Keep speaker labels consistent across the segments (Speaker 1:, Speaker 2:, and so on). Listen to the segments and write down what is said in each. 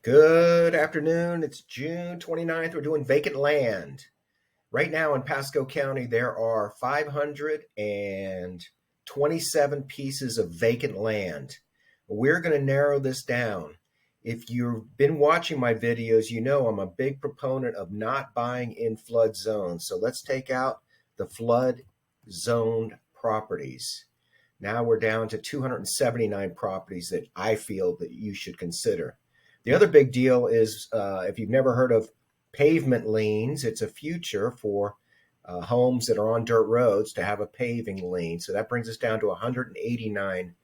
Speaker 1: Good afternoon. It's June 29th. We're doing vacant land. Right now in Pasco County, there are 527 pieces of vacant land. We're going to narrow this down. If you've been watching my videos, you know I'm a big proponent of not buying in flood zones. So let's take out the flood zoned properties. Now we're down to 279 properties that I feel that you should consider. The other big deal is if you've never heard of pavement liens, it's a future for homes that are on dirt roads to have a paving lien. So that brings us down to 189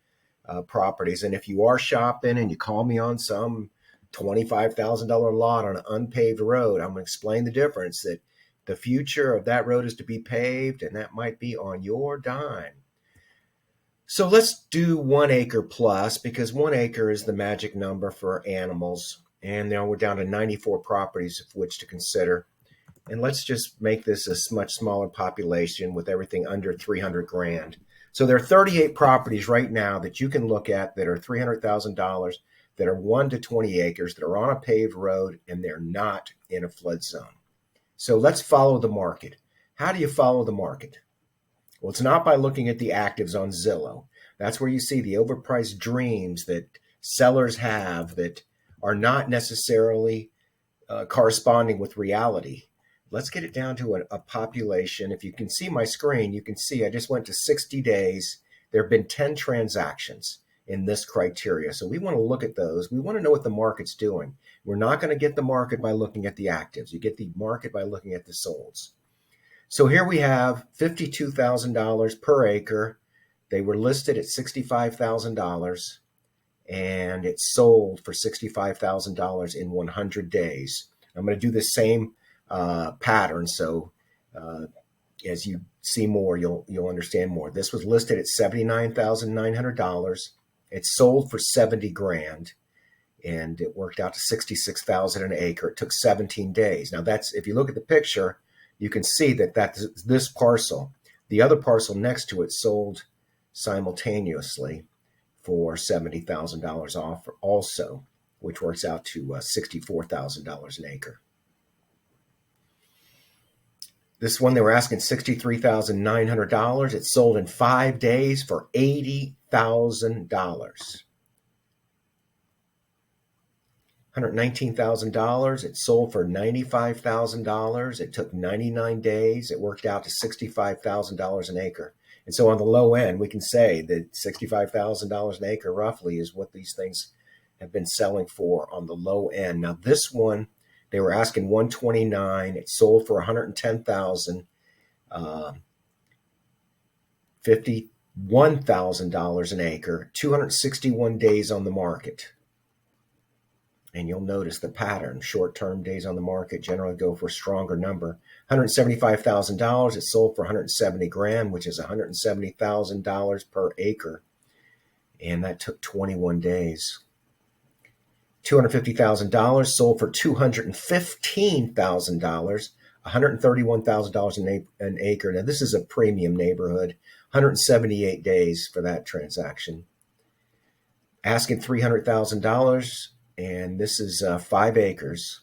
Speaker 1: properties. And if you are shopping and you call me on some $25,000 lot on an unpaved road, I'm going to explain the difference, that the future of that road is to be paved, and that might be on your dime. So let's do 1 acre plus, because 1 acre is the magic number for animals. And now we're down to 94 properties of which to consider. And let's just make this a much smaller population with everything under 300 grand. So there are 38 properties right now that you can look at that are $300,000, that are 1 to 20 acres, that are on a paved road, and they're not in a flood zone. So let's follow the market. How do you follow the market? Well, it's not by looking at the actives on Zillow. That's where you see the overpriced dreams that sellers have that are not necessarily corresponding with reality. Let's get it down to a population. If you can see my screen, you can see I just went to 60 days. There have been 10 transactions in this criteria. So we want to look at those. We want to know what the market's doing. We're not going to get the market by looking at the actives. You get the market by looking at the solds. So here we have $52,000 per acre. They were listed at $65,000, and it sold for $65,000 in 100 days. I'm going to do the same pattern, so as you see more, you'll understand more. This was listed at $79,900. It sold for 70 grand, and it worked out to $66,000 an acre. It took 17 days. Now that's, if you look at the picture, you can see that that's this parcel. The other parcel next to it sold simultaneously for $70,000 off also, which works out to $64,000 an acre. This one, they were asking $63,900. It sold in 5 days for $80,000. $119,000. It sold for $95,000. It took 99 days. It worked out to $65,000 an acre. And so on the low end, we can say that $65,000 an acre roughly is what these things have been selling for on the low end. Now this one, they were asking $129,000. It sold for $110,000. $51,000 an acre. 261 days on the market. And you'll notice the pattern. Short-term days on the market generally go for a stronger number. $175,000. It sold for 170 grand, which is $170,000 per acre. And that took 21 days. $250,000 sold for $215,000. $131,000 an acre. Now this is a premium neighborhood. 178 days for that transaction. Asking $300,000. And this is 5 acres,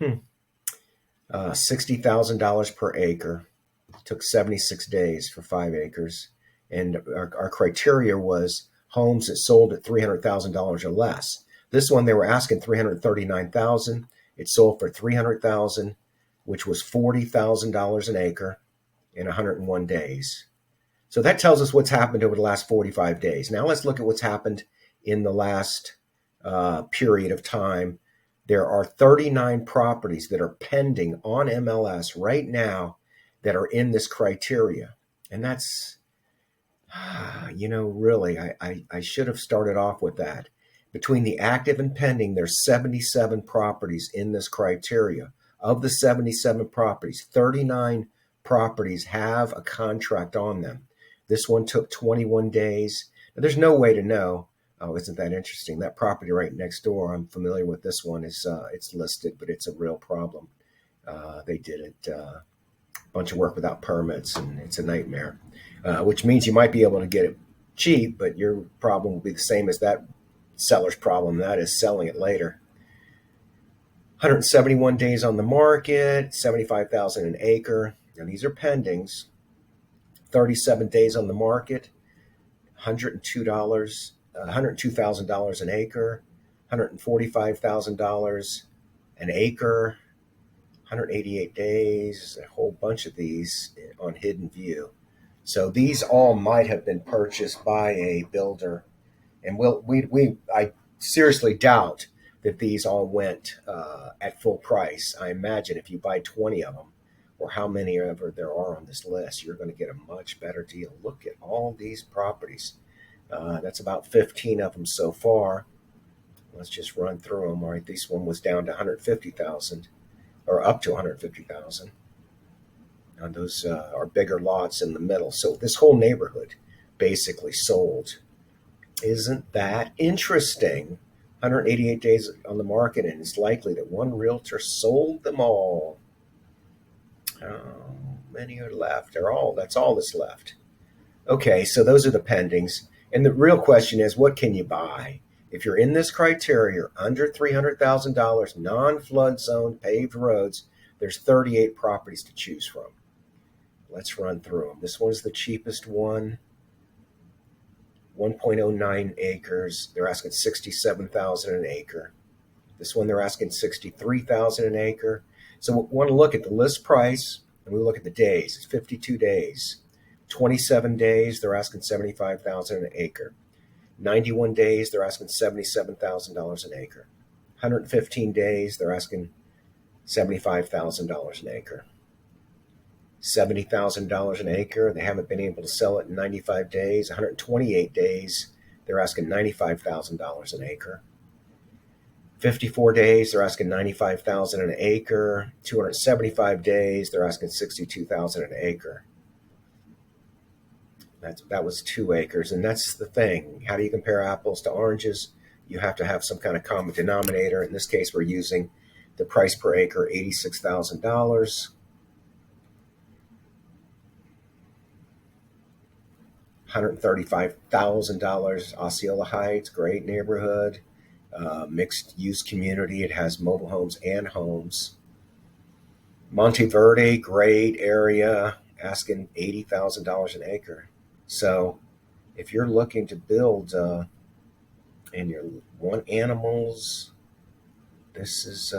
Speaker 1: $60,000 per acre. It took 76 days for 5 acres. And our criteria was homes that sold at $300,000 or less. This one, they were asking $339,000. It sold for $300,000, which was $40,000 an acre in 101 days. So that tells us what's happened over the last 45 days. Now let's look at what's happened in the last period of time. There are 39 properties that are pending on MLS right now that are in this criteria. And that's, really, I should have started off with that. Between the active and pending, there's 77 properties in this criteria. Of the 77 properties, 39 properties have a contract on them. This one took 21 days. Now, there's no way to know. Oh, isn't that interesting? That property right next door, I'm familiar with this one, is it's listed, but it's a real problem. They did it, a bunch of work without permits, and it's a nightmare, which means you might be able to get it cheap, but your problem will be the same as that seller's problem. That is selling it later. 171 days on the market, 75,000 an acre. Now these are pendings. 37 days on the market, $102, $102,000 an acre, $145,000 an acre, 188 days, a whole bunch of these on hidden view. So these all might have been purchased by a builder, and I seriously doubt that these all went at full price. I imagine if you buy 20 of them, or how many ever there are on this list, you're going to get a much better deal. Look at all these properties. That's about 15 of them so far. Let's just run through them. All right, this one was down to 150,000, or up to 150,000. And those are bigger lots in the middle. So this whole neighborhood basically sold. Isn't that interesting? 188 days on the market, and it's likely that one realtor sold them all. How many are left? That's all that's left. Okay, so those are the pendings. And the real question is, what can you buy? If you're in this criteria, you're under $300,000, non-flood zone, paved roads, there's 38 properties to choose from. Let's run through them. This one's the cheapest one. 1.09 acres. They're asking $67,000 an acre. This one they're asking $63,000 an acre. So we want to look at the list price, and we look at the days. It's 52 days. 27 days, they're asking $75,000 an acre. 91 days, they're asking $77,000 an acre. 115 days, they're asking $75,000 an acre. $70,000 an acre, they haven't been able to sell it in 95 days. 128 days, they're asking $95,000 an acre. 54 days, they're asking $95,000 an acre. 275 days, they're asking $62,000 an acre. That was 2 acres, and that's the thing. How do you compare apples to oranges? You have to have some kind of common denominator. In this case, we're using the price per acre, $86,000. $135,000, Osceola Heights, great neighborhood, mixed use community. It has mobile homes and homes. Monteverde, great area, asking $80,000 an acre. So if you're looking to build and you want animals, this is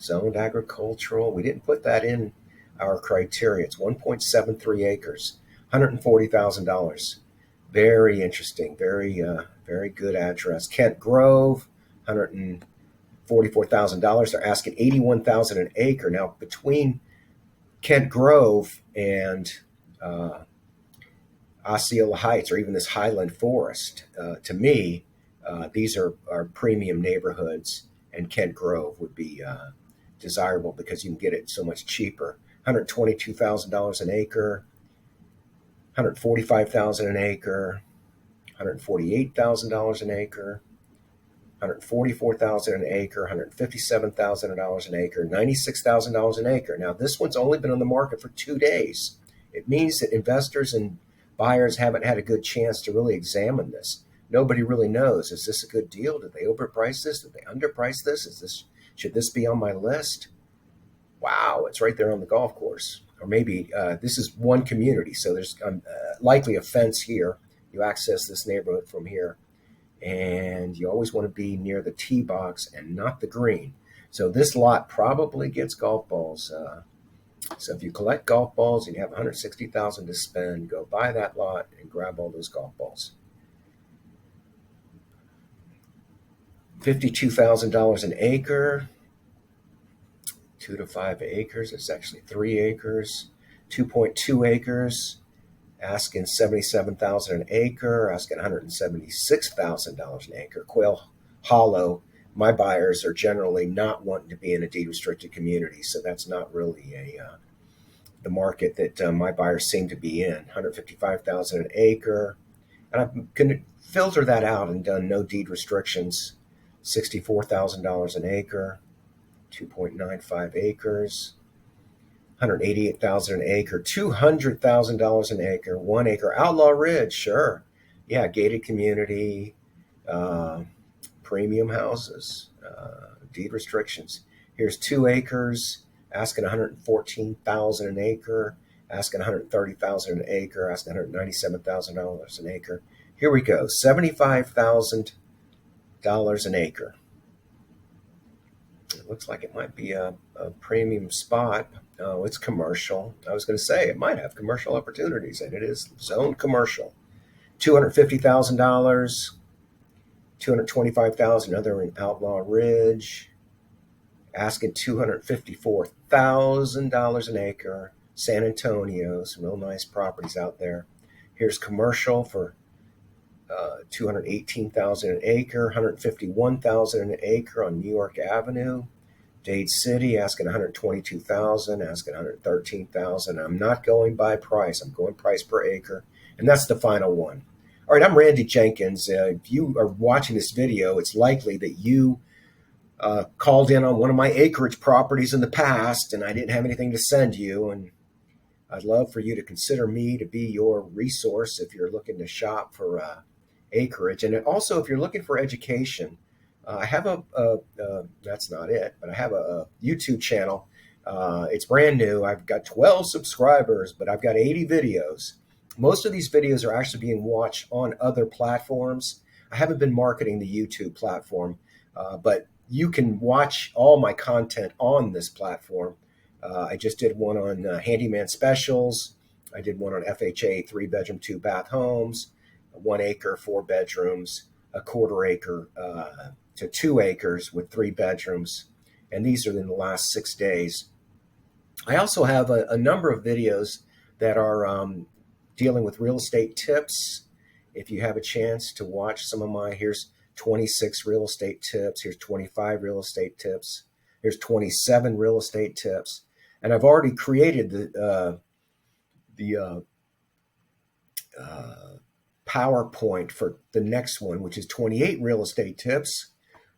Speaker 1: zoned agricultural. We didn't put that in our criteria. It's 1.73 acres. $140,000. Very interesting. Very good address. Kent Grove, $144,000. They're asking $81,000 an acre. Now, between Kent Grove and Osceola Heights, or even this Highland Forest, to me, these are premium neighborhoods, and Kent Grove would be desirable because you can get it so much cheaper. $122,000 an acre. $145,000 an acre, $148,000 an acre, $144,000 an acre, $157,000 an acre, $96,000 an acre. Now, this one's only been on the market for 2 days. It means that investors and buyers haven't had a good chance to really examine this. Nobody really knows. Is this a good deal? Did they overprice this? Did they underprice this? Should this be on my list? Wow, it's right there on the golf course. Or maybe this is one community, so there's likely a fence here. You access this neighborhood from here, and you always want to be near the tee box and not the green. So this lot probably gets golf balls. So if you collect golf balls and you have $160,000 to spend, go buy that lot and grab all those golf balls. $52,000 an acre. 2 to 5 acres. It's actually 3 acres. 2.2 acres. Asking $77,000 an acre. Asking $176,000 an acre. Quail Hollow. My buyers are generally not wanting to be in a deed restricted community, so that's not really the market that my buyers seem to be in. $155,000 an acre, and I'm going to filter that out and done no deed restrictions. $64,000 an acre. 2.95 acres, $188,000 an acre, $200,000 an acre, 1 acre. Outlaw Ridge, sure. Yeah, gated community, premium houses, deed restrictions. Here's 2 acres, asking $114,000 an acre, asking $130,000 an acre, asking $197,000 an acre. Here we go, $75,000 an acre. It looks like it might be a premium spot. Oh, it's commercial. I was going to say it might have commercial opportunities, and it is zoned commercial. $250,000, $225,000. Another in Outlaw Ridge, asking $254,000 an acre. San Antonio, some real nice properties out there. Here's commercial for $218,000 an acre, $151,000 an acre on New York Avenue. Dade City, asking $122,000, asking $113,000. I'm not going by price. I'm going price per acre, and that's the final one. All right, I'm Randal Jenkins. If you are watching this video, it's likely that you called in on one of my acreage properties in the past, and I didn't have anything to send you. And I'd love for you to consider me to be your resource if you're looking to shop for acreage. And also, if you're looking for education, I have that's not it, but I have a YouTube channel. It's brand new. I've got 12 subscribers, but I've got 80 videos. Most of these videos are actually being watched on other platforms. I haven't been marketing the YouTube platform, but you can watch all my content on this platform. I just did one on handyman specials. I did one on FHA 3-bedroom, 2-bath homes, 1 acre, 4 bedrooms, a 1/4 acre to 2 acres with 3 bedrooms. And these are in the last 6 days. I also have a number of videos that are dealing with real estate tips. If you have a chance to watch some of my, here's 26 real estate tips. Here's 25 real estate tips. Here's 27 real estate tips. And I've already created the PowerPoint for the next one, which is 28 real estate tips,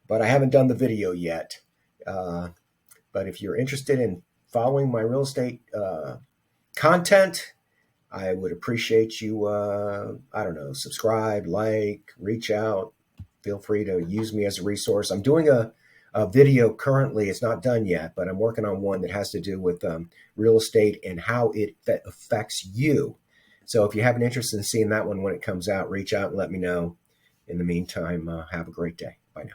Speaker 1: but I haven't done the video yet. But if you're interested in following my real estate content, I would appreciate you, subscribe, like, reach out. Feel free to use me as a resource. I'm doing a video currently. It's not done yet, but I'm working on one that has to do with real estate and how it affects you. So if you have an interest in seeing that one when it comes out, reach out and let me know. In the meantime, have a great day. Bye now.